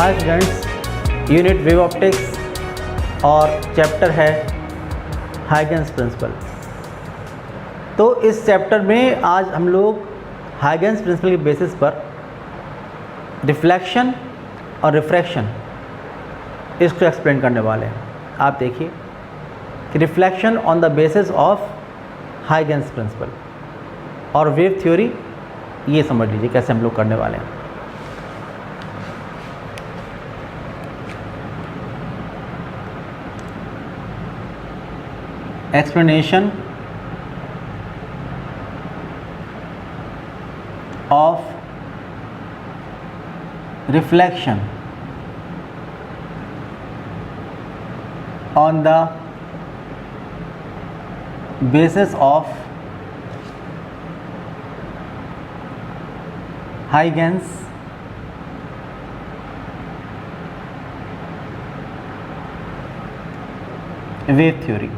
हाय students, unit wave optics और chapter है Huygens principle. तो इस चैप्टर में आज हम लोग हाइगन्स प्रिंसिपल के बेसिस पर रिफ्लेक्शन और रिफ्रैक्शन इसको एक्सप्लेन करने वाले हैं। आप देखिए कि reflection on the basis of Huygens principle और वेव थ्योरी, ये समझ लीजिए कैसे हम लोग करने वाले हैं। Explanation of reflection on the basis of Huygens wave theory।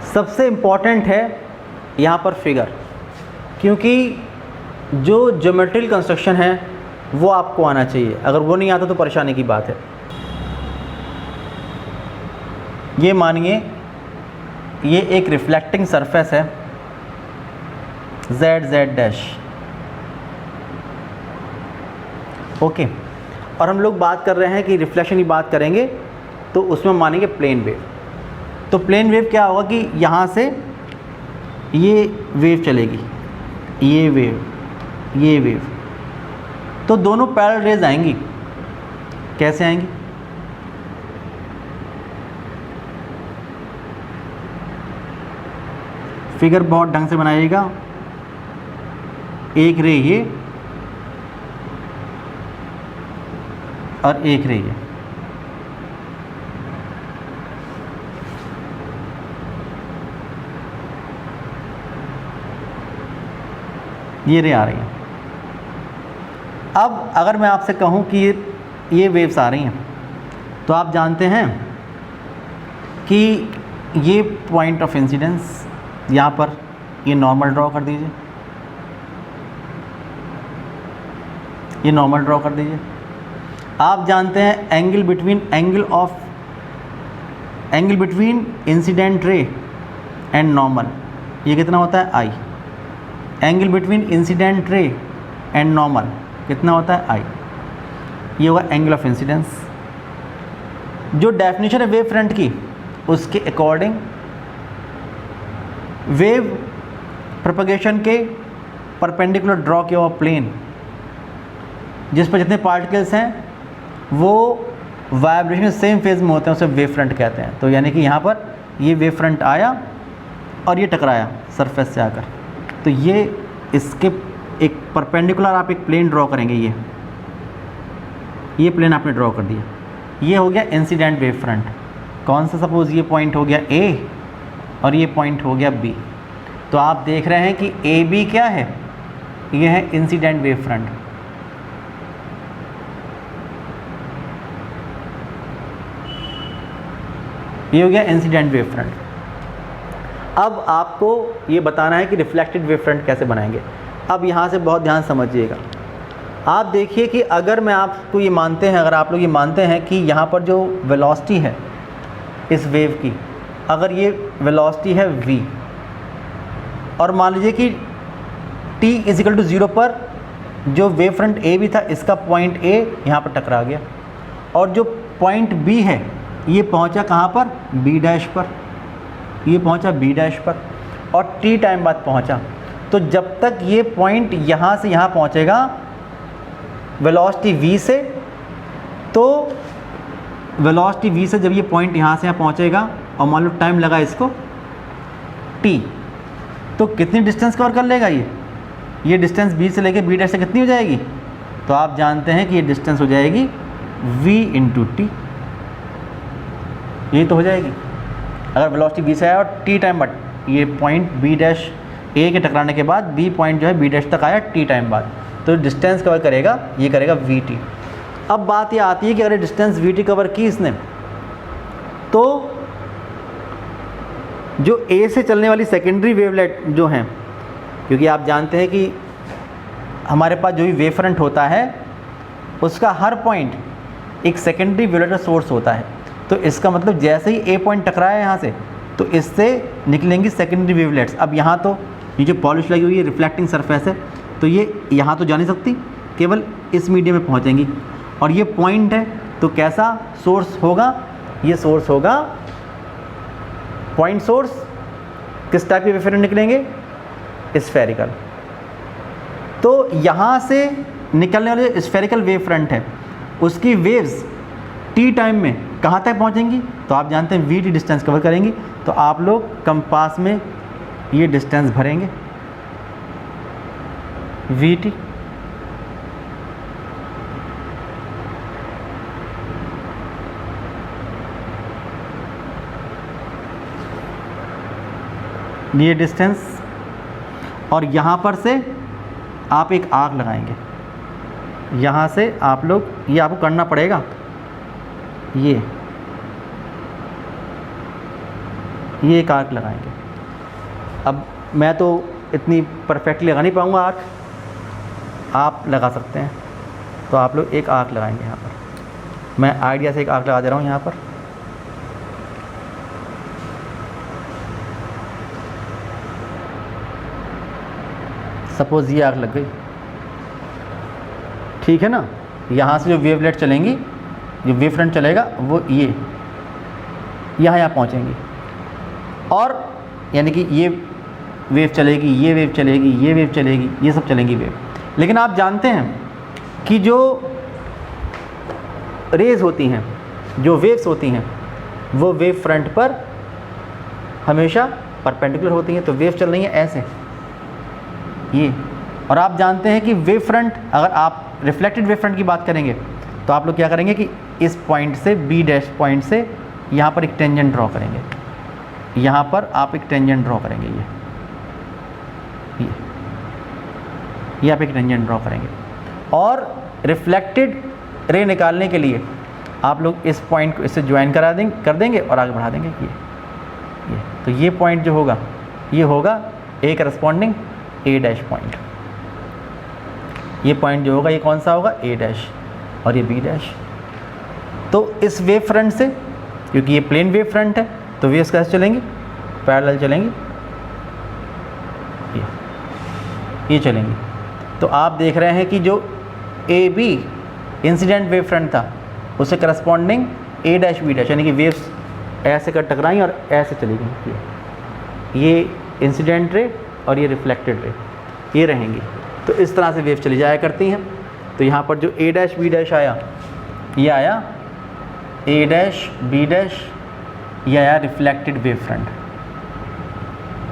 सबसे इम्पॉर्टेंट है यहाँ पर फिगर, क्योंकि जो ज्योमेट्रिकल कंस्ट्रक्शन है वो आपको आना चाहिए। अगर वो नहीं आता तो परेशानी की बात है। ये मानिए ये एक रिफ्लेक्टिंग सरफेस है z डैश, ओके। और हम लोग बात कर रहे हैं कि रिफ्लेक्शन की बात करेंगे तो उसमें मानेंगे प्लेन वेव। तो प्लेन वेव क्या होगा कि यहाँ से ये वेव चलेगी, ये वेव, तो दोनों पैरेलल रेज आएंगी। कैसे आएंगी? फिगर बहुत ढंग से बनाइएगा। एक रे ये और एक रे ये रे आ रही हैं। अब अगर मैं आपसे कहूं कि ये वेव्स आ रही हैं, तो आप जानते हैं कि ये पॉइंट ऑफ इंसिडेंस यहाँ पर ये नॉर्मल ड्रॉ कर दीजिए, ये नॉर्मल ड्रॉ कर दीजिए। आप जानते हैं angle between incident ray and normal, ये कितना होता है? I. Angle between incident ray and normal कितना होता है? आई। ये होगा एंगल ऑफ इंसिडेंस। जो डेफिनेशन है वेव फ्रंट की, उसके अकॉर्डिंग वेव प्रोपगेशन के परपेंडिकुलर ड्रॉ किया हुआ प्लेन जिस पर जितने पार्टिकल्स हैं वो वाइब्रेशन सेम फेज में होते हैं, उसे वेव फ्रंट कहते हैं। तो यानी कि यहाँ पर ये वेव फ्रंट आया और ये टकराया सरफेस से आकर, तो ये इसके एक परपेंडिकुलर आप एक प्लेन ड्रॉ करेंगे। ये प्लेन आपने ड्रॉ कर दिया, ये हो गया इंसिडेंट वेव फ्रंट। कौन सा? सपोज ये पॉइंट हो गया A और ये पॉइंट हो गया B। तो आप देख रहे हैं कि AB क्या है? ये है इंसिडेंट वेव फ्रंट। ये हो गया इंसिडेंट वेव फ्रंट। अब आपको ये बताना है कि रिफ्लेक्टेड वेव फ्रंट कैसे बनाएंगे। अब यहाँ से बहुत ध्यान समझिएगा। आप देखिए कि अगर मैं आपको ये मानते हैं, अगर आप लोग ये मानते हैं कि यहाँ पर जो वेलोसिटी है इस वेव की, अगर ये वेलोसिटी है v, और मान लीजिए कि t = 0 पर जो वेव फ्रंट A भी था, इसका पॉइंट A यहाँ पर टकरा गया, और जो पॉइंट B है ये पहुँचा कहाँ पर? B डैश पर। ये पहुंचा B डैश पर और t टाइम बाद पहुंचा। तो जब तक ये पॉइंट यहाँ से यहाँ पहुंचेगा वेलोसिटी v से, तो वेलोसिटी v से जब ये पॉइंट यहाँ से यहाँ पहुंचेगा और मान लो टाइम लगा इसको t, तो कितनी डिस्टेंस कवर कर लेगा ये डिस्टेंस B से लेके B डैश से कितनी हो जाएगी? तो आप जानते हैं कि ये डिस्टेंस हो जाएगी v × t। ये तो हो जाएगी अगर वेलोसिटी b से आया और t टाइम बाद ये पॉइंट b डैश a के टकराने के बाद b पॉइंट जो है b डैश तक आया t टाइम बाद, तो डिस्टेंस कवर करेगा, ये करेगा vt। अब बात ये आती है कि अगर डिस्टेंस vt कवर की इसने, तो जो ए से चलने वाली सेकेंडरी वेवलेट जो हैं, क्योंकि आप जानते हैं कि हमारे पास जो भी वेव फ्रंट होता है उसका हर पॉइंट एक सेकेंडरी वेवलेट का सोर्स होता है, तो इसका मतलब जैसे ही ए पॉइंट टकराया यहाँ से तो इससे निकलेंगी सेकेंडरी वेवलेट्स। अब यहाँ तो ये जो पॉलिश लगी हुई है रिफ्लेक्टिंग सरफेस है, तो ये यहाँ तो जा नहीं सकती, केवल इस मीडियम में पहुँचेंगी। और ये पॉइंट है, तो कैसा सोर्स होगा, ये सोर्स होगा पॉइंट सोर्स। किस टाइप के वेव फ्रंट निकलेंगे, स्फेरिकल। तो यहाँ से निकलने वाले स्फेरिकल वेव फ्रंट है उसकी वेव्स टी टाइम में कहाँ तक पहुँचेंगी, तो आप जानते हैं वी टी डिस्टेंस कवर करेंगी। तो आप लोग कंपास में ये डिस्टेंस भरेंगे वी टी। ये डिस्टेंस, और यहाँ पर से आप एक आर्क लगाएंगे। यहाँ से आप लोग, ये आपको करना पड़ेगा, ये एक आर्क लगाएंगे। अब मैं तो इतनी परफेक्टली लगा नहीं पाऊँगा आर्क, आप लगा सकते हैं। तो आप लोग एक आर्क लगाएंगे यहाँ पर। मैं आइडिया से एक आर्क लगा दे रहा हूँ यहाँ पर। सपोज़ ये आग लग गई, ठीक है ना। यहाँ से जो वेवलेट चलेंगी, जो वेव फ्रंट चलेगा वो ये यहाँ पहुँचेंगी, और यानी कि ये वेव चलेगी, ये वेव चलेगी, ये वेव चलेगी, ये सब चलेंगी वेव। लेकिन आप जानते हैं कि जो रेज़ होती हैं, जो वेव्स होती हैं, वो वेव फ्रंट पर हमेशा परपेंडिकुलर होती हैं। तो वेव चल रही है ऐसे, ये। और आप जानते हैं कि वेव फ्रंट, अगर आप रिफ्लेक्टेड वेव फ्रंट की बात करेंगे तो आप लोग क्या करेंगे कि इस पॉइंट से, बी डैश पॉइंट से यहाँ पर एक टेंजेंट ड्रॉ करेंगे। यहाँ पर आप एक टेंजेंट ड्रॉ करेंगे, ये आप एक टेंजेंट ड्रॉ करेंगे। और रिफ्लेक्टेड रे निकालने के लिए आप लोग इस पॉइंट को इससे ज्वाइन कर देंगे और आगे बढ़ा देंगे ये। तो ये पॉइंट जो होगा, ये होगा ए करस्पॉन्डिंग ए डैश पॉइंट। ये पॉइंट जो होगा ये कौन सा होगा, ए डैश, और ये बी डैश। तो इस वेव फ्रंट से, क्योंकि ये प्लेन वेव फ्रंट है, तो वेव्स कैसे चलेंगी, पैरेलल चलेंगी, ये चलेंगी। तो आप देख रहे हैं कि जो A B incident wave front था उससे corresponding A dash B dash, यानी कि वेव्स ऐसे कर टकराई और ऐसे चली गई। ये इंसिडेंट रे और ये रिफ्लेक्टेड रे, ये रहेंगी। तो इस तरह से वेव चली जाया करती हैं। तो यहाँ पर जो ए डैश बी डैश आया, ये आया ए डैश बी डैश, ये आया reflected wave front,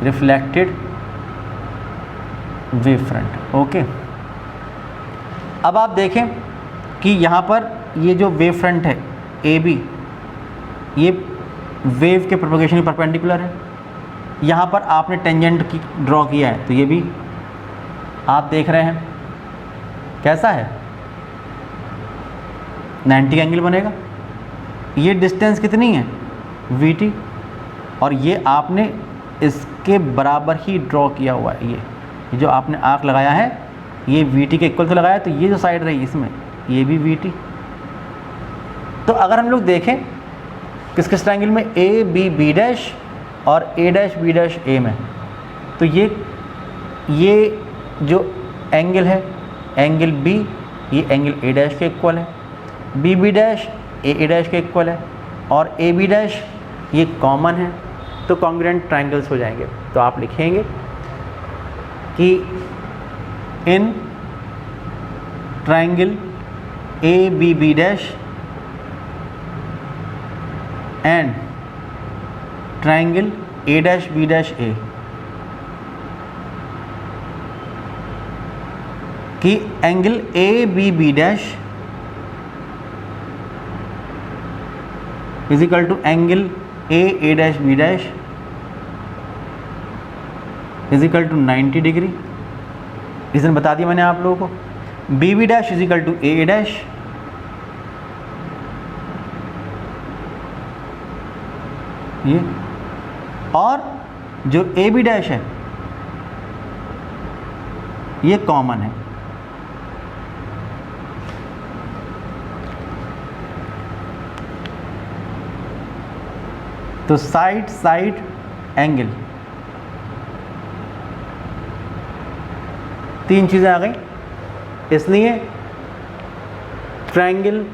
reflected wave front. Okay, अब आप देखें कि यहाँ पर ये जो वेव फ्रंट है ए बी, ये वेव के प्रोपगेशन के परपेंडिकुलर है। यहाँ पर आपने टेंजेंट की ड्रॉ किया है, तो ये भी आप देख रहे हैं कैसा है, 90 एंगल बनेगा। ये डिस्टेंस कितनी है, वी टी, और ये आपने इसके बराबर ही ड्रॉ किया हुआ है। ये जो आपने आर्क लगाया है ये वी टी के इक्वल तो लगाया, तो ये जो साइड रही इसमें ये भी वी टी। तो अगर हम लोग देखें किस किस ट्रायंगल में, ए बी बी डैश और ए डैश बी डैश ए में, तो ये जो एंगल है, एंगल बी, ये एंगल ए डैश के इक्वल है, B B dash A dash के इक्वल है, और ए बी डैश ये कॉमन है, तो कॉन्ग्रुएंट ट्रायंगल्स हो जाएंगे। तो आप लिखेंगे कि in triangle A B B dash and triangle A dash B dash A, कि angle A B B dash is equal to angle A dash B dash is equal to 90 degree. Reason बता दिया मैंने आप लोगों को। B B dash is equal to A dash, ये, और जो ए बी डैश है ये कॉमन है। तो साइड साइड एंगल, तीन चीज़ें आ गई, इसलिए triangle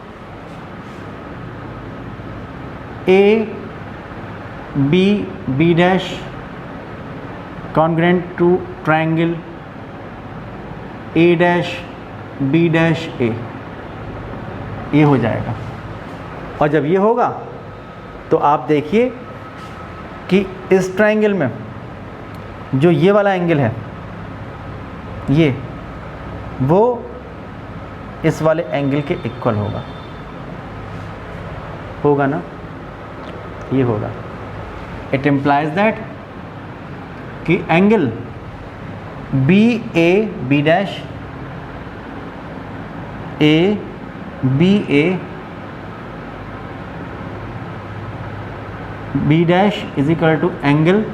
A B B dash congruent to triangle A dash B dash A, ये हो जाएगा। और जब ये होगा तो आप देखिए कि इस ट्रायंगल में जो ये वाला एंगल है ये, वो इस वाले एंगल के इक्वल होगा ना, ये होगा। इट इम्प्लाइज दैट कि angle B A B dash A B A B dash is equal to angle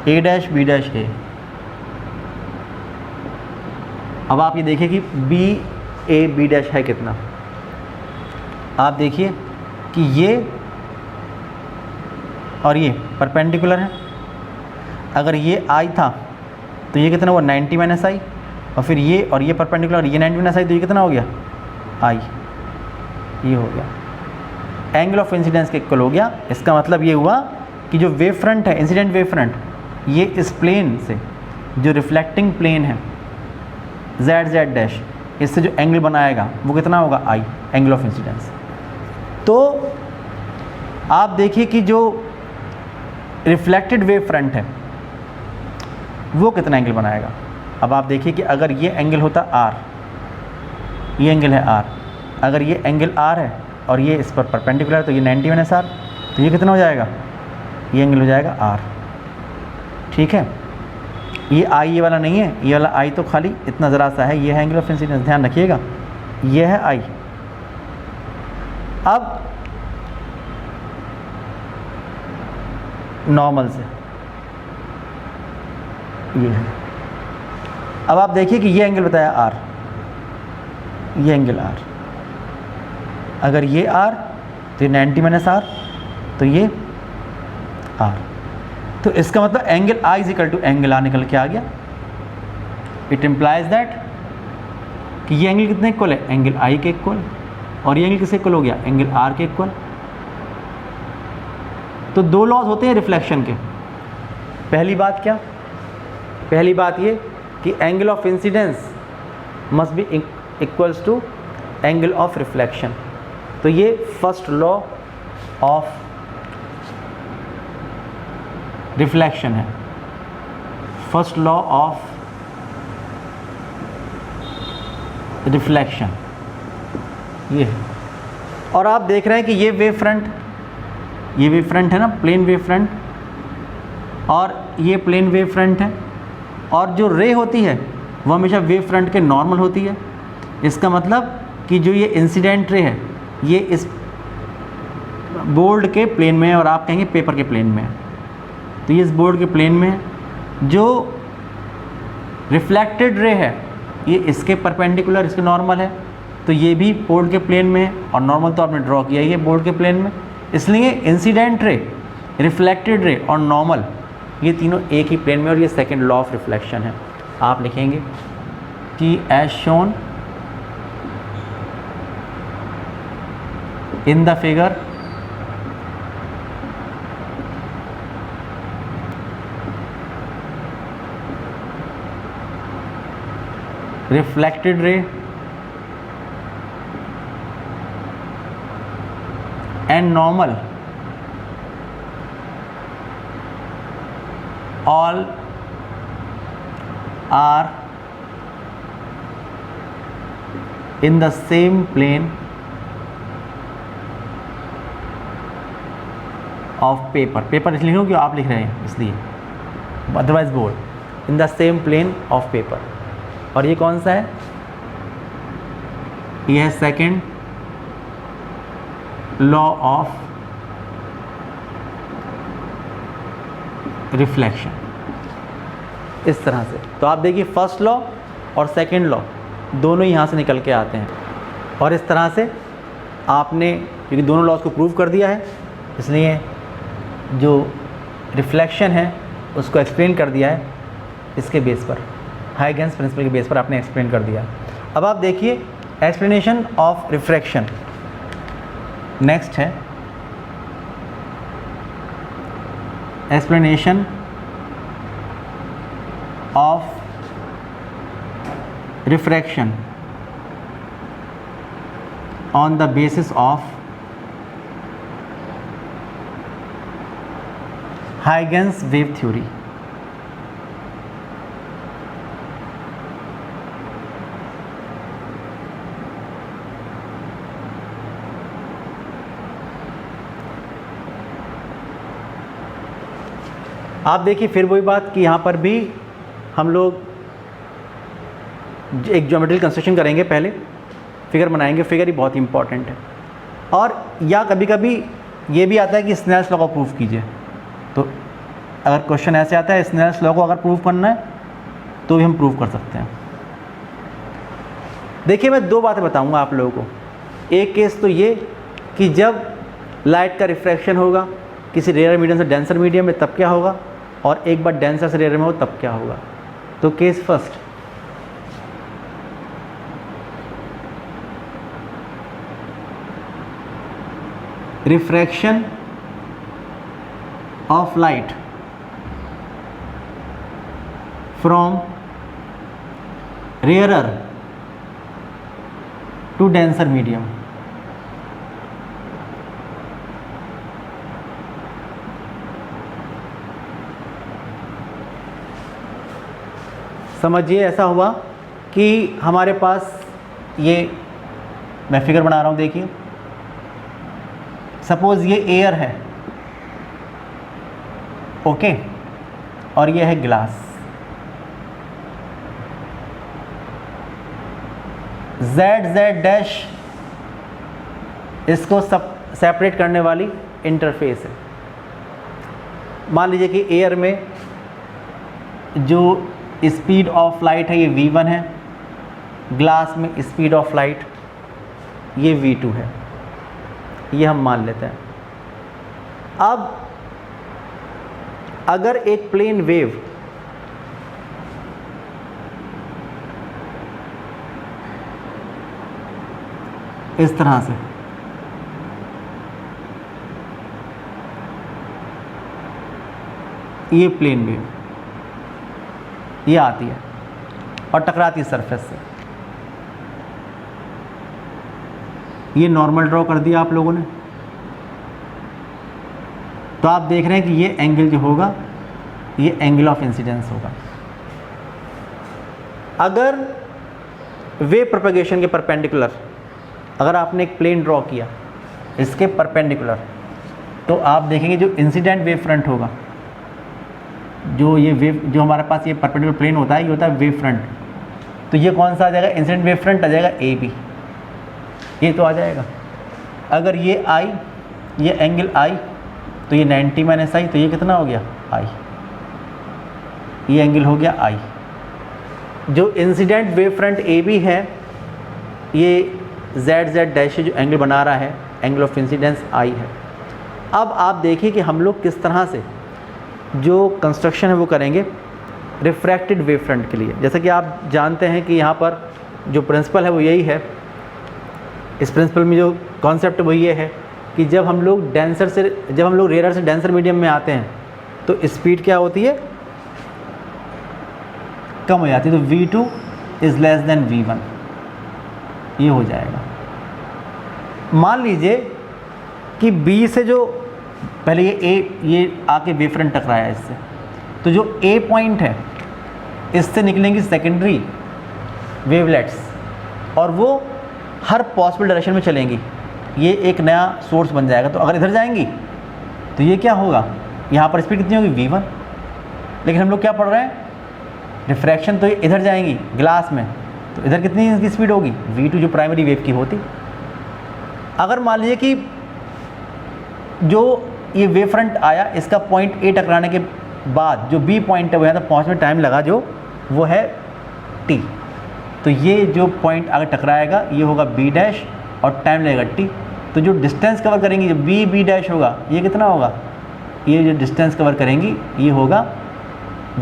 A dash B dash A. अब आप ये देखिए कि बी ए बी डैश है कितना, आप देखिए कि ये और ये परपेंडिकुलर है। अगर ये आई था तो ये कितना हुआ 90 माइनस आई, और फिर ये और ये परपेंडिकुलर, ये 90 माइनस आई, तो ये कितना हो गया आई, ये हो गया एंगल ऑफ इंसिडेंस के इक्वल हो गया। इसका मतलब ये हुआ कि जो वेव फ्रंट है, इंसिडेंट वेव फ्रंट, ये इस प्लेन से जो रिफ्लेक्टिंग प्लेन है जेड जेड डैश, इससे जो एंगल बनाएगा वो कितना होगा आई, एंगल ऑफ इंसिडेंस। तो आप देखिए कि जो रिफ्लेक्टेड वेव फ्रंट है वो कितना एंगल बनाएगा। अब आप देखिए कि अगर ये एंगल होता आर, ये एंगल है आर, अगर ये एंगल आर है और ये इस पर परपेंडिकुलर, तो ये 90 माइनस आर, तो ये कितना हो जाएगा, ये एंगल हो जाएगा आर। ठीक है, ये आई ये वाला नहीं है, ये वाला आई तो खाली इतना ज़रा सा है, ये है एंगल ऑफ इंसिडेंस, ध्यान रखिएगा, ये है आई। अब नॉर्मल से ये है, अब आप देखिए कि ये एंगल बताया आर, ये एंगल आर, अगर ये आर तो ये 90 माइनस आर, तो ये आर, तो इसका मतलब angle I is equal to angle R निकल के आ गया। इट इम्प्लाइज दैट कि ये एंगल कितने इक्वल है, एंगल आई के इक्वल, और ये एंगल किससे इक्वल हो गया, एंगल आर के इक्वल। तो दो लॉज होते हैं रिफ्लेक्शन के। पहली बात क्या, पहली बात ये कि angle of incidence must be equals to angle of reflection. तो ये फर्स्ट लॉ ऑफ रिफ्लेक्शन है, फर्स्ट लॉ ऑफ रिफ्लेक्शन ये है। और आप देख रहे हैं कि ये वेव फ्रंट, ये वेव फ्रंट है ना, प्लेन वेव फ्रंट, और ये प्लेन वेव फ्रंट है, और जो रे होती है वो हमेशा वेव फ्रंट के नॉर्मल होती है। इसका मतलब कि जो ये इंसिडेंट रे है ये इस बोर्ड के प्लेन में है, और आप कहेंगे पेपर के प्लेन में है, तो ये इस बोर्ड के प्लेन में है। जो रिफ्लेक्टेड रे है ये इसके परपेंडिकुलर, इसके नॉर्मल है, तो ये भी बोर्ड के प्लेन में है, और नॉर्मल तो आपने ड्रॉ किया ये बोर्ड के प्लेन में। इसलिए इंसिडेंट रे, रिफ्लेक्टेड रे और नॉर्मल ये तीनों एक ही प्लेन में, और ये सेकंड लॉ ऑफ रिफ्लेक्शन है। आप लिखेंगे कि as shown in the figure reflected ray and normal all are in the same plane of paper। Paper इसलिए क्योंकि आप लिख रहे हैं इसलिए, otherwise board in the same plane of paper. और ये कौन सा है, ये है सेकेंड लॉ ऑफ रिफ्लेक्शन, इस तरह से। तो आप देखिए फर्स्ट लॉ और सेकंड लॉ दोनों यहाँ से निकल के आते हैं, और इस तरह से आपने क्योंकि दोनों लॉज को प्रूव कर दिया है, इसलिए जो रिफ्लेक्शन है उसको एक्सप्लेन कर दिया है इसके बेस पर, हाइगेंस प्रिंसिपल के बेस पर आपने एक्सप्लेन कर दिया। अब आप देखिए एक्सप्लेनेशन ऑफ रिफ्रैक्शन नेक्स्ट है, explanation of refraction on the basis of Huygens wave theory. आप देखिए फिर वही बात कि यहाँ पर भी हम लोग एक ज्योमेट्रिकल कंस्ट्रक्शन करेंगे, पहले फिगर बनाएंगे, फिगर ही बहुत इंपॉर्टेंट है। और या कभी कभी ये भी आता है कि स्नेल्स लॉ को प्रूव कीजिए, तो अगर क्वेश्चन ऐसे आता है स्नेल्स लॉ को अगर प्रूव करना है तो भी हम प्रूव कर सकते हैं। देखिए मैं दो बातें बताऊंगा आप लोगों को। एक केस तो ये कि जब लाइट का रिफ्रैक्शन होगा किसी रेयर मीडियम से डेंसर मीडियम में तब क्या होगा, और एक बार डेंसर से रेयर में हो तब क्या होगा। तो case first, refraction of light from rarer to denser medium. समझिए ऐसा हुआ कि हमारे पास ये मैं फिगर बना रहा हूँ, देखिए सपोज ये एयर है, ओके, और ये है ग्लास। जेड जेड डैश इसको सेपरेट करने वाली इंटरफेस है। मान लीजिए कि एयर में जो स्पीड ऑफ लाइट है ये v1 है, ग्लास में स्पीड ऑफ लाइट ये v2 है, ये हम मान लेते हैं। अब अगर एक प्लेन वेव इस तरह से ये प्लेन वेव ये आती है और टकराती है सरफेस से, ये नॉर्मल ड्रॉ कर दिया आप लोगों ने। तो आप देख रहे हैं कि ये एंगल जो होगा ये एंगल ऑफ इंसिडेंस होगा। अगर वेव प्रोपेगेशन के परपेंडिकुलर अगर आपने एक प्लेन ड्रॉ किया इसके परपेंडिकुलर, तो आप देखेंगे जो इंसिडेंट वेव फ्रंट होगा, जो ये वेव जो हमारे पास ये परपेंडिकुलर प्लेन होता है ये होता है वेव फ्रंट। तो ये कौन सा आ जाएगा, इंसिडेंट वेव फ्रंट आ जाएगा ए बी, ये तो आ जाएगा। अगर ये आई ये एंगल आई तो ये 90 माइनस आई, तो ये कितना हो गया आई, ये एंगल हो गया आई। जो incident wave front A B है ये जेड जेड डैश जो एंगल बना रहा है एंगल ऑफ इंसिडेंस आई है। अब आप देखिए कि हम लोग किस तरह से जो कंस्ट्रक्शन है वो करेंगे रिफ्रैक्टेड वेव फ्रंट के लिए। जैसा कि आप जानते हैं कि यहाँ पर जो प्रिंसिपल है वो यही है, इस प्रिंसिपल में जो कॉन्सेप्ट वो ये है कि जब हम लोग रेयर से डेंसर मीडियम में आते हैं तो स्पीड क्या होती है, कम हो जाती है। तो v2 is less than v1, ये हो जाएगा। मान लीजिए कि b से जो पहले ये आके वेव फ्रंट टकराया है इससे, तो जो a पॉइंट है इससे निकलेंगी सेकेंडरी वेवलेट्स और वो हर पॉसिबल डायरेक्शन में चलेंगी, ये एक नया सोर्स बन जाएगा। तो अगर इधर जाएंगी तो ये क्या होगा, यहाँ पर स्पीड कितनी होगी v1, लेकिन हम लोग क्या पढ़ रहे हैं रिफ्रैक्शन, तो इधर जाएंगी ग्लास में तो इधर कितनी इसकी स्पीड होगी v2 जो प्राइमरी वेव की होती। अगर मान लीजिए कि जो ये वेव फ्रंट आया इसका पॉइंट ए टकराने के बाद जो बी पॉइंट है वो यहाँ तक पहुँचने में टाइम लगा जो वो है टी। तो ये जो पॉइंट अगर टकराएगा ये होगा बी डैश और टाइम लगेगा टी। तो जो डिस्टेंस कवर करेंगी जो बी डैश होगा ये कितना होगा, ये जो डिस्टेंस कवर करेंगी ये होगा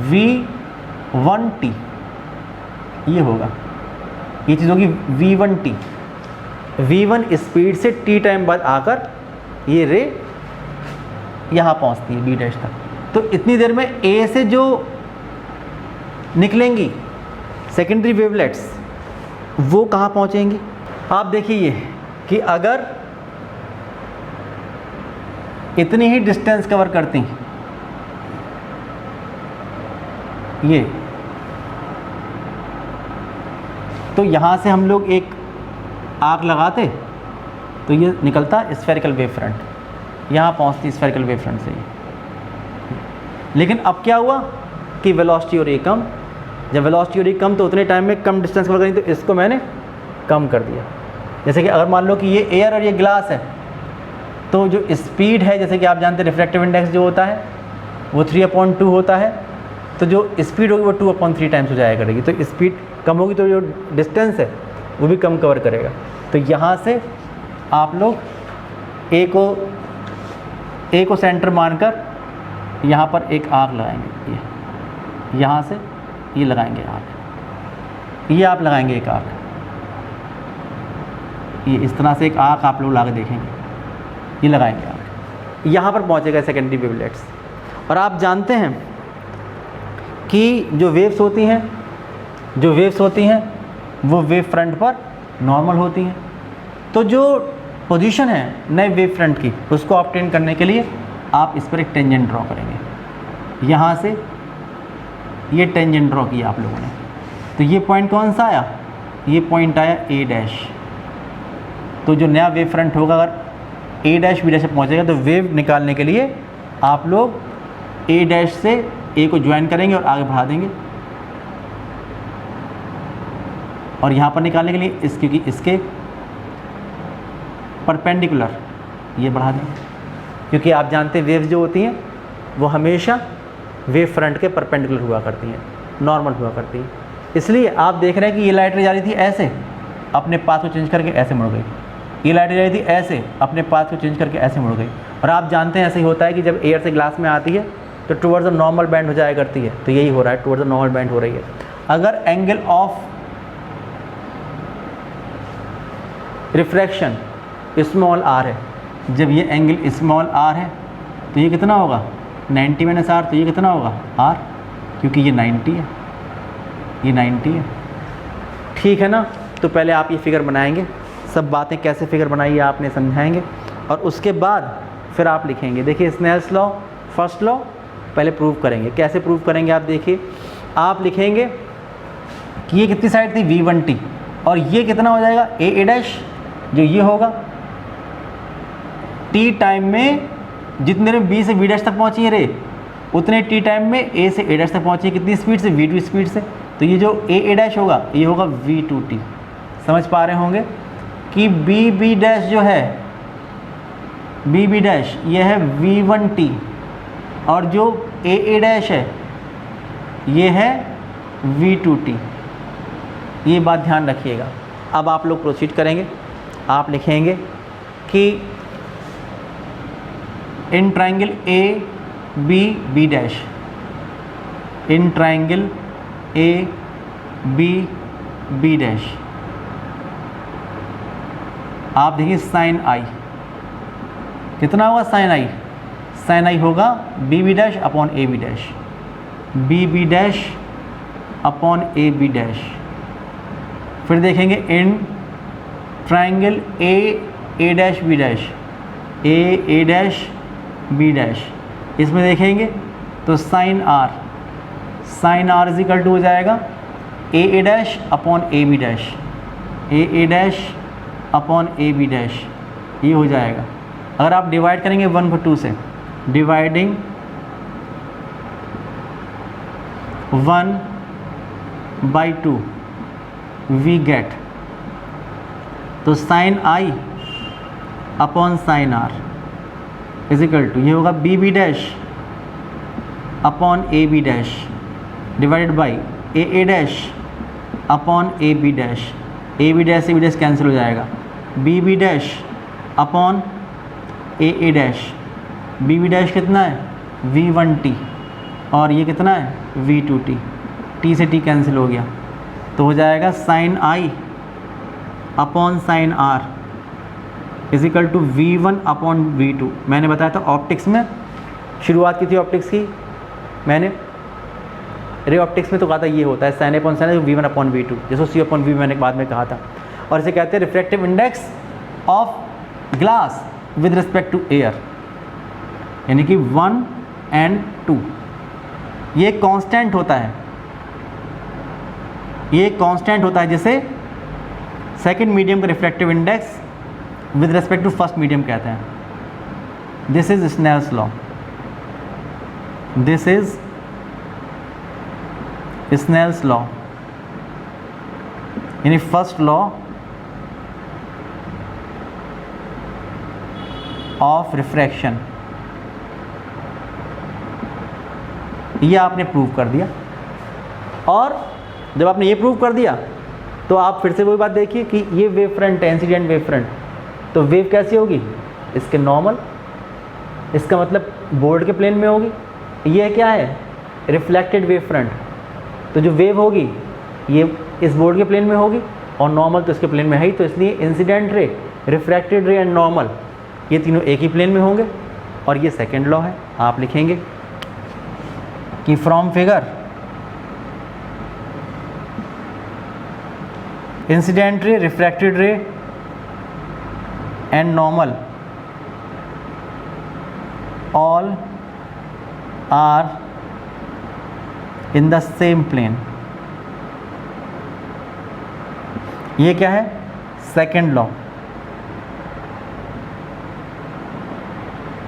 v1t, ये होगा, ये चीज़ होगी v1t। v1 स्पीड से t टाइम बाद आकर ये रे यहाँ पहुँचती है बी डैश तक। तो इतनी देर में a से जो निकलेंगी सेकेंडरी वेवलेट्स वो कहाँ पहुँचेंगी। आप देखिए ये कि अगर इतनी ही डिस्टेंस कवर करती ये, तो यहाँ से हम लोग एक आर्क लगाते तो ये निकलता स्फेरिकल वेव फ्रंट, यहाँ पहुँचती स्फेरिकल वेव फ्रंट से ये। लेकिन अब क्या हुआ कि वेलोसिटी हो रही कम, जब वेलोसिटी हो रही कम तो उतने टाइम में कम डिस्टेंस कवर करेंगे, तो इसको मैंने कम कर दिया। जैसे कि अगर मान लो कि ये एयर और ये ग्लास है तो जो स्पीड है, जैसे कि आप जानते हैं रिफ्रैक्टिव इंडेक्स जो होता है वो 3/2 होता है, तो जो स्पीड होगी वो 2/3 टाइम्स हो जाया करेगी। तो स्पीड कम होगी तो जो डिस्टेंस है वो भी कम कवर करेगा। तो यहाँ से आप लोग ए को सेंटर मानकर यहाँ पर एक आर्क लगाएंगे, ये यहाँ से ये लगाएंगे आर्क, ये आप लगाएंगे एक आर्क, ये इस तरह से एक आर्क आप लोग लगा के देखेंगे, ये लगाएंगे आर्क, यहाँ पर पहुँचेगा सेकेंडरी वेवलेट्स। और आप जानते हैं कि जो वेव्स होती हैं वो वेव फ्रंट पर नॉर्मल होती हैं। तो जो पोजीशन है नए वेव फ्रंट की उसको ऑब्टेन करने के लिए आप इस पर एक टेंजेंट ड्रॉ करेंगे। यहाँ से ये टेंजेंट ड्रॉ किया आप लोगों ने, तो ये पॉइंट कौन सा आया, ये पॉइंट आया ए डैश। तो जो नया वेव फ्रंट होगा अगर ए डैश बी डैश से पहुँचेगा तो वेव निकालने के लिए आप लोग ए डैश से ए को ज्वाइन करेंगे और आगे बढ़ा देंगे, और यहाँ पर निकालने के लिए इसके परपेंडिकुलर ये बढ़ा देंगे, क्योंकि आप जानते हैं वेव्स जो होती हैं वो हमेशा वेव फ्रंट के परपेंडिकुलर हुआ करती हैं, नॉर्मल हुआ करती हैं। इसलिए आप देख रहे हैं कि ये लाइट जा रही थी ऐसे, अपने पाथ को चेंज करके ऐसे मुड़ गई, ये लाइट जा रही थी ऐसे, अपने पाथ को चेंज करके ऐसे मुड़ गई। और आप जानते हैं ऐसे ही होता है कि जब एयर से ग्लास में आती है तो टुवर्ड्स द नॉर्मल बैंड हो जाया करती है, तो यही हो रहा है, टुवर्ड्स द नॉर्मल बैंड हो रही है। अगर angle of refraction small R है, जब ये एंगल स्मॉल आर है तो ये कितना होगा 90 - r, तो ये कितना होगा r, क्योंकि ये 90 है, ये 90 है, ठीक है ना। तो पहले आप ये फिगर बनाएंगे, सब बातें कैसे फिगर बनाई है आपने समझाएंगे, और उसके बाद फिर आप लिखेंगे। देखिए स्नेल्स लॉ, फर्स्ट लॉ पहले प्रूव करेंगे। कैसे प्रूव करेंगे आप देखिए, आप लिखेंगे कि ये कितनी साइड थी v1t, और ये कितना हो जाएगा ए डैश, जो ये होगा t टाइम में जितने देर में b से v डैश तक पहुंची है रे, उतने t टाइम में a से a डैश तक पहुंची है, कितनी स्पीड से, v2 स्पीड से। तो ये जो a डैश होगा ये होगा v2t। समझ पा रहे होंगे कि b डैश जो है, b डैश ये है v1t, और जो a डैश है ये है v2t। ये बात ध्यान रखिएगा। अब आप लोग प्रोसीड करेंगे, आप लिखेंगे कि in triangle A B dash, in triangle A B dash आप देखिए साइन आई कितना होगा, साइन आई होगा B dash upon A B dash, B dash upon A B dash. फिर देखेंगे in triangle A dash B dash, A dash B dash, इसमें देखेंगे तो sine are is equal to हो जाएगा A dash upon A B dash, A dash upon A B dash, ये हो जाएगा। अगर आप डिवाइड करेंगे 1/2 से, डिवाइडिंग 1/2 वी गेट, तो sine I upon sine are is equal to ये होगा B dash upon A B dash divided by A dash upon A B dash cancel हो जाएगा, B dash upon A dash, B dash कितना है V1t और ये कितना है V2t, t से t कैंसिल हो गया तो हो जाएगा sine I upon sine R is equal to V1 upon V2। मैंने बताया था ऑप्टिक्स में शुरुआत की थी ऑप्टिक्स की मैंने, रे ऑप्टिक्स में तो कहा था ये होता है sine upon sine V1 upon V2, जैसे C अपॉन V मैंने बाद में कहा था। और इसे कहते हैं refractive index of glass with respect to air, यानी कि 1 and 2। ये कांस्टेंट होता है, ये कांस्टेंट होता है जिसे सेकंड मीडियम का refractive index with respect to first medium कहते हैं। This is Snell's law, this is Snell's law, यानी फर्स्ट लॉ ऑफ रिफ्रैक्शन। ये आपने प्रूव कर दिया, और जब आपने ये प्रूव कर दिया तो आप फिर से वही बात देखिए कि ये वेव फ्रंट है, इंसिडेंट वेव फ्रंट, तो वेव कैसी होगी इसके नॉर्मल, इसका मतलब बोर्ड के प्लेन में होगी। ये क्या है रिफ्लेक्टेड वेव फ्रंट, तो जो वेव होगी ये इस बोर्ड के प्लेन में होगी और नॉर्मल तो इसके प्लेन में है ही, तो इसलिए incident ray, refracted ray and normal ये तीनों एक ही प्लेन में होंगे। और ये सेकेंड लॉ है, आप लिखेंगे कि from figure incident ray, refracted ray and normal all are in the same plane. ये क्या है सेकेंड लॉ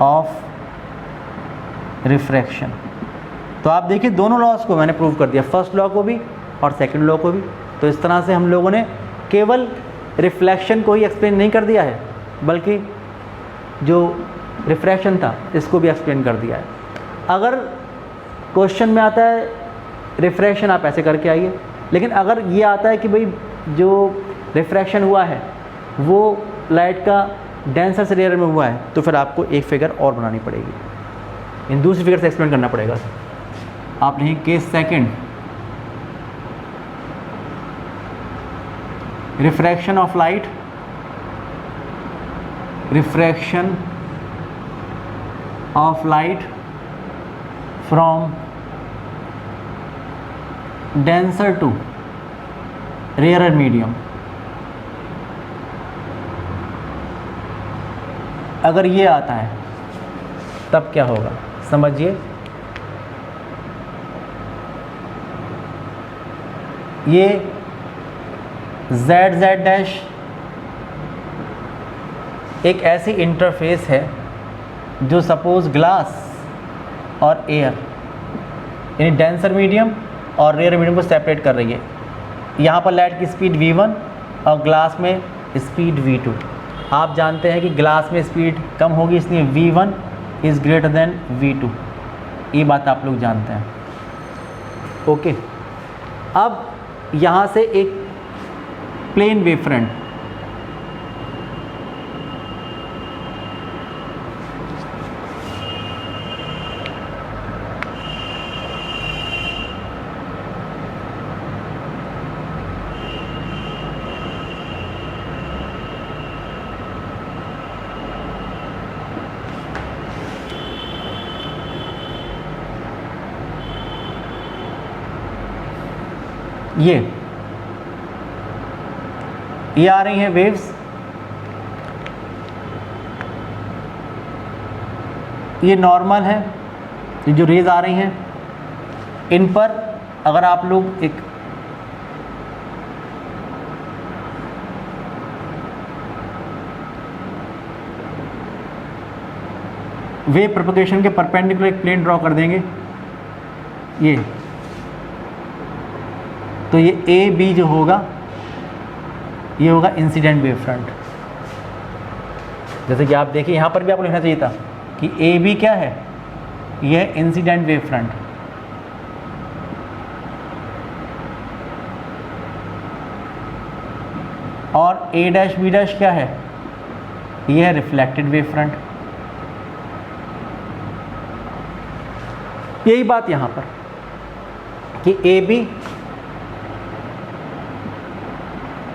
ऑफ रिफ्रैक्शन। तो आप देखिए दोनों लॉज को मैंने प्रूव कर दिया, फर्स्ट लॉ को भी और सेकंड लॉ को भी। तो इस तरह से हम लोगों ने केवल रिफ्लेक्शन को ही एक्सप्लेन नहीं कर दिया है, बल्कि जो रिफ्रैक्शन था इसको भी एक्सप्लेन कर दिया है। अगर क्वेश्चन में आता है रिफ्रैक्शन आप ऐसे करके आइए, लेकिन अगर ये आता है कि भाई जो रिफ्रैक्शन हुआ है वो लाइट का डेंसर से रेयर में हुआ है, तो फिर आपको एक फिगर और बनानी पड़ेगी, इन दूसरी फिगर से एक्सप्लेन करना पड़ेगा। आप लिखें case second, refraction of light, refraction of light from denser to rare medium. अगर ये आता है तब क्या होगा समझिए। ये z डैश एक ऐसी इंटरफेस है जो सपोज ग्लास और एयर यानी डेंसर मीडियम और रेयर मीडियम को सेपरेट कर रही है। यहाँ पर लाइट की स्पीड v1 और ग्लास में स्पीड v2। आप जानते हैं कि ग्लास में स्पीड कम होगी, इसलिए v1 is greater than v2, ये बात आप लोग जानते हैं। ओके, अब यहाँ से एक प्लेन वेव फ्रंट, ये आ रही हैं वेव्स, ये नॉर्मल है, ये जो रेज आ रही हैं इन पर अगर आप लोग एक वेव प्रोपगेशन के परपेंडिकुलर एक प्लेन ड्रॉ कर देंगे, तो ये ए बी जो होगा ये होगा इंसिडेंट वेव फ्रंट। जैसे कि आप देखिए यहाँ पर भी आपको लिखना चाहिए था कि ए बी क्या है, यह है इंसिडेंट वेव फ्रंट। और ए डैश बी डैश क्या है, ये है रिफ्लेक्टेड वेव फ्रंट। यही बात यहां पर कि A B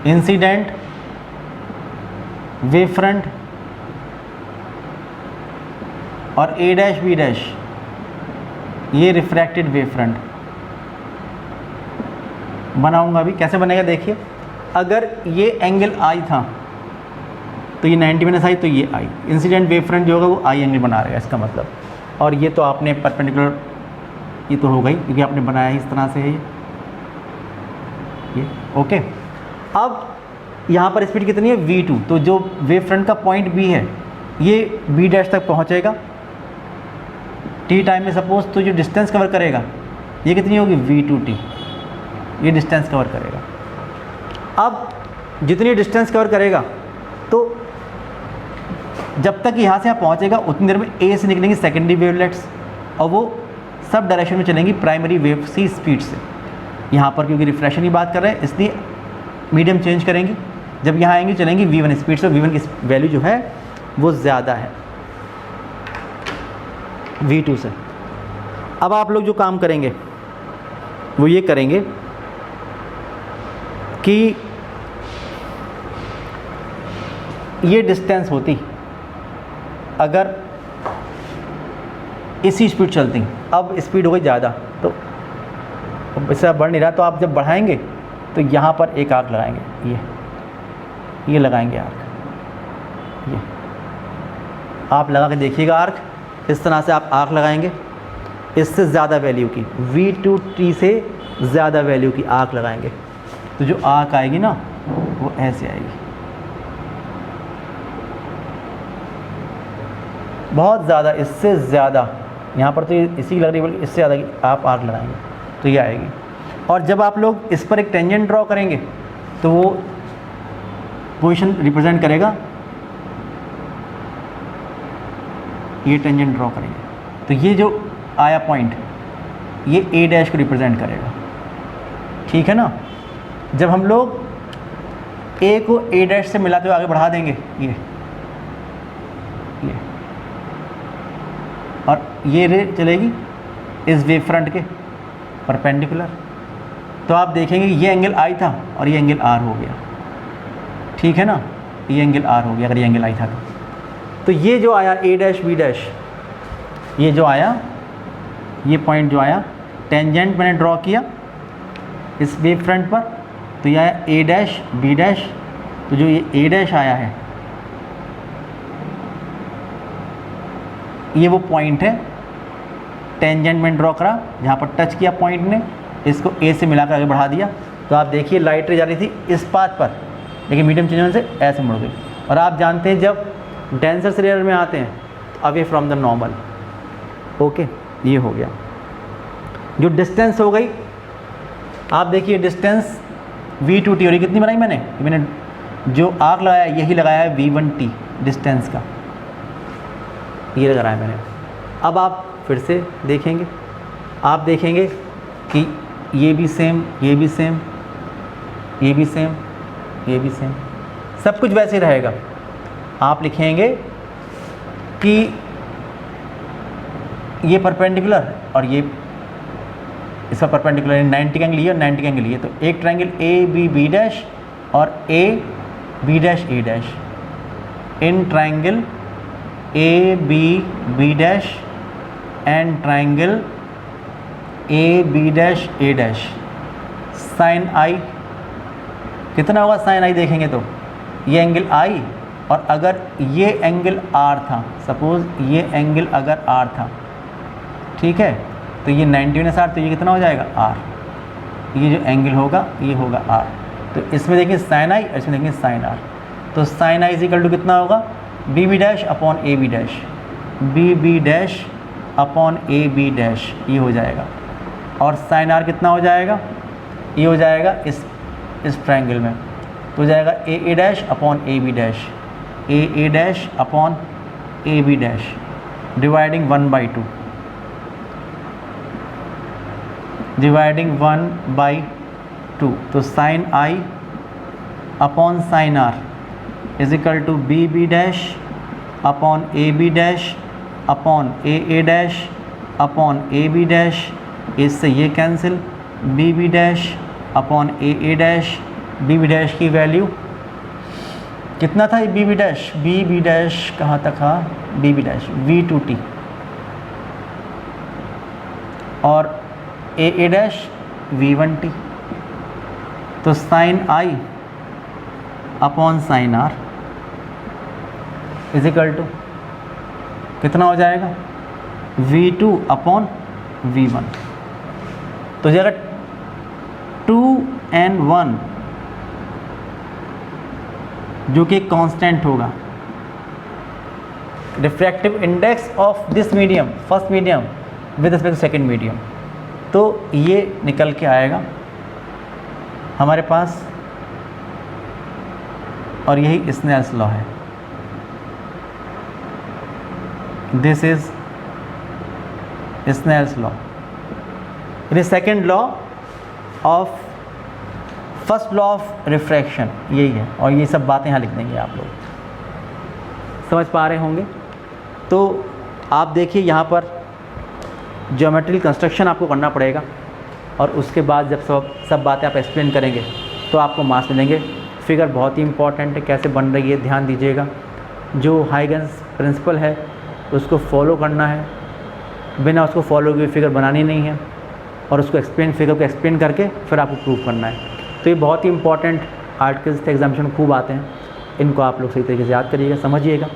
incident wave front और ए डैश बी डैश ये रिफ्रैक्टेड वेव फ्रंट। बनाऊंगा अभी, कैसे बनेगा देखिए। अगर ये एंगल आई था तो ये 90 माइनस आई, तो ये आई इंसिडेंट वेव फ्रंट जो होगा वो आई एंगल बना रहेगा इसका मतलब। और ये तो आपने परपेंडिकुलर, ये तो हो गई क्योंकि आपने बनाया ही इस तरह से है ये ओके। अब यहाँ पर स्पीड कितनी है v2, तो जो वेव फ्रंट का पॉइंट b है ये b डैश तक पहुँचेगा t टाइम में सपोज, तो जो डिस्टेंस कवर करेगा ये कितनी होगी v2t, ये डिस्टेंस कवर करेगा। अब जितनी डिस्टेंस कवर करेगा तो जब तक यहाँ से यहाँ पहुँचेगा उतनी देर में ए से निकलेंगी सेकेंडरी वेवलेट्स और वो सब डायरेक्शन में चलेंगी प्राइमरी वेव सी स्पीड से। यहाँ पर क्योंकि रिफ्रैक्शन की बात कर रहे हैं इसलिए मीडियम चेंज करेंगी, जब यहाँ आएंगी चलेंगी v1 स्पीड से। v1 की वैल्यू जो है वो ज़्यादा है v2 से। अब आप लोग जो काम करेंगे वो ये करेंगे कि ये डिस्टेंस होती अगर इसी स्पीड चलती, अब स्पीड हो गई ज़्यादा तो इससे बढ़ नहीं रहा, तो आप जब बढ़ाएंगे तो यहाँ पर एक आर्क लगाएंगे, ये लगाएंगे आर्क, ये आप लगा के देखिएगा आर्क, इस तरह से आप आर्क लगाएंगे इससे ज़्यादा वैल्यू की v2t से ज़्यादा वैल्यू की आर्क लगाएंगे तो जो आर्क आएगी ना वो ऐसे आएगी, बहुत ज़्यादा, इससे ज़्यादा। यहाँ पर तो इसी लग रही है बल्कि इससे ज़्यादा की आप आर्क लगाएंगे तो ये आएगी। और जब आप लोग इस पर एक टेंजेंट ड्रॉ करेंगे तो वो पोजीशन रिप्रेजेंट करेगा, ये टेंजेंट ड्रॉ करेंगे तो ये जो आया पॉइंट ये ए डैश को रिप्रेजेंट करेगा, ठीक है ना। जब हम लोग ए को ए डैश से मिलाते हुए आगे बढ़ा देंगे ये और ये रे चलेगी इस वेव फ्रंट के परपेंडिकुलर, तो आप देखेंगे ये एंगल आई था और ये एंगल आर हो गया, ठीक है ना, ये एंगल आर हो गया अगर ये एंगल आई था तो ये जो आया ए डैश बी डैश, ये जो आया ये पॉइंट जो आया टेंजेंट मैंने ड्रॉ किया इस वेव फ्रंट पर, तो ये आया ए डैश बी डैश, तो जो ये ए डैश आया है ये वो पॉइंट है टेंजेंट में ड्रॉ करा, जहाँ पर टच किया पॉइंट ने, इसको ए से मिलाकर आगे बढ़ा दिया। तो आप देखिए लाइट रे जा रही थी इस पाथ पर लेकिन मीडियम चेंज होने से ऐसे मुड़ गई। और आप जानते हैं जब डेंसर लेयर में आते हैं away from the normal, okay, ये हो गया। जो डिस्टेंस हो गई आप देखिए डिस्टेंस v2t, और ये कितनी बनाई मैंने जो आर्क लगाया यही लगाया है v1t डिस्टेंस का, ये लगाया मैंने। अब आप फिर से देखेंगे, आप देखेंगे कि ये भी सेम, ये भी सेम, ये भी सेम, ये भी सेम, सब कुछ वैसे ही रहेगा। आप लिखेंगे कि ये परपेंडिकुलर और ये इसका परपेंडिकुलर 90 का एंगल ये और 90 का एंगल ये, तो एक triangle A B B dash और A B dash A dash, in triangle A B B dash and triangle A B dash A dash, sine i कितना होगा, साइन आई देखेंगे तो ये एंगल आई, और अगर ये एंगल आर था, सपोज़ ये एंगल अगर आर था, ठीक है, तो ये 90 माइनस आर, तो ये कितना हो जाएगा आर, ये जो एंगल होगा ये होगा आर। तो इसमें देखिए साइन आई और इसमें देखिए साइन आर, तो sine I is equal to कितना होगा B B dash upon A B dash, B B dash upon A B dash, ये हो जाएगा। और साइन आर कितना हो जाएगा, ये हो जाएगा इस ट्रायंगल में, तो हो जाएगा A dash upon A B dash, A dash upon A B dash dividing 1/2, dividing 1/2, तो sine I upon sine are is equal to B B dash upon A B dash upon A dash upon A B dash, इससे ये cancel, B B dash upon A dash, B B dash की value कितना था, B B dash कहाँ तक था, B B dash V2t और A dash V1t। तो sine I upon sine are is equal to कितना हो जाएगा, V2 अपॉन V1। तो अगर 2n1 जो कि कांस्टेंट होगा, refractive index of this medium, first medium with respect to second medium, तो ये निकल के आएगा हमारे पास, और यही स्नेल्स लॉ है। दिस इज स्नेल्स लॉ, यानी second law of first law of refraction यही है, और ये सब बातें यहाँ लिख देंगे आप लोग, समझ पा रहे होंगे। तो आप देखिए यहाँ पर ज्योमेट्रिकल कंस्ट्रक्शन आपको करना पड़ेगा, और उसके बाद जब सब बातें आप एक्सप्लेन करेंगे तो आपको मार्क्स मिलेंगे। फिगर बहुत ही इंपॉर्टेंट है, कैसे बन रही है ध्यान दीजिएगा। जो हाइगन्स प्रिंसिपल है उसको फॉलो करना है, बिना उसको फॉलो किए फिगर बनानी नहीं है, और उसको फिगर को एक्सप्लेन करके फिर आपको प्रूव करना है। तो ये बहुत ही इंपॉर्टेंट आर्टिकल्स एग्जामिनेशन खूब आते हैं, इनको आप लोग सही तरीके से याद करिएगा, समझिएगा।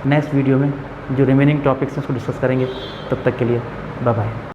नेक्स्ट वीडियो में जो रिमेनिंग टॉपिक्स हैं उसको डिस्कस करेंगे, तब तक के लिए बाय बाय।